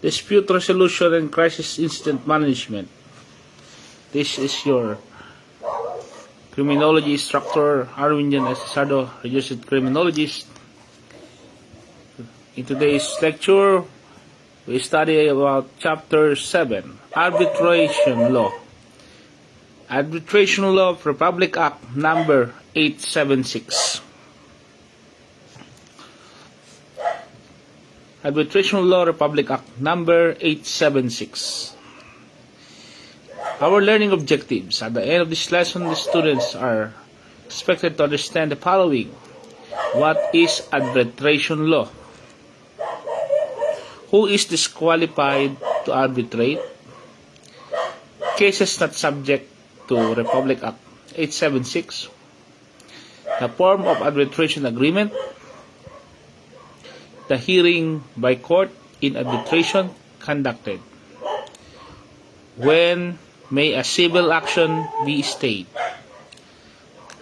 Dispute resolution and crisis incident management. This is your criminology instructor, Arwinjan Esasado, registered criminologist. In today's lecture, we study about Chapter 7, Arbitration Law. Arbitration Law, Republic Act number 876. Arbitration Law, Republic Act number 876. Our learning objectives. At the end of this lesson, the students are expected to understand the following. What is arbitration law? Who is disqualified to arbitrate? Cases not subject to Republic Act 876. The form of arbitration agreement. The hearing by court in arbitration conducted. When may a civil action be stayed?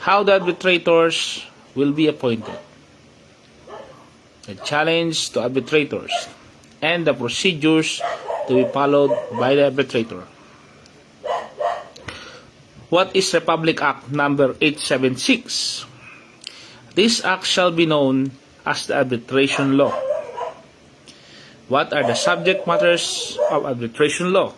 How the arbitrators will be appointed. The challenge to arbitrators and the procedures to be followed by the arbitrator. What is Republic Act number 876? This act shall be known as the arbitration law. What are the subject matters of arbitration law?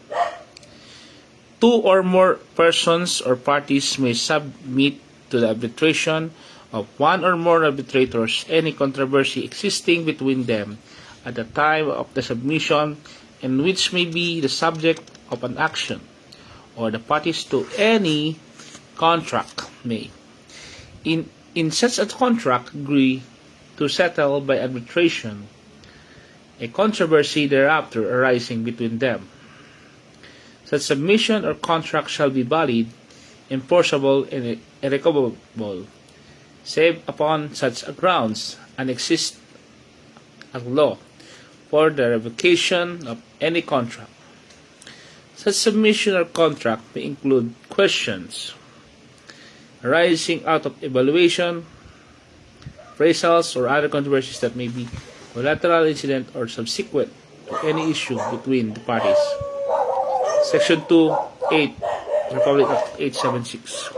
Two or more persons or parties may submit to the arbitration of one or more arbitrators any controversy existing between them at the time of the submission, and which may be the subject of an action, or the parties to any contract may, in such a contract, agree to settle by arbitration a controversy thereafter arising between them. Such submission or contract shall be valid, enforceable, and irrevocable, save upon such grounds and exist as law for the revocation of any contract. Such submission or contract may include questions arising out of evaluation, appraisals, or other controversies that may be collateral incident or subsequent to any issue between the parties. Section 2, 8, Republic Act 876.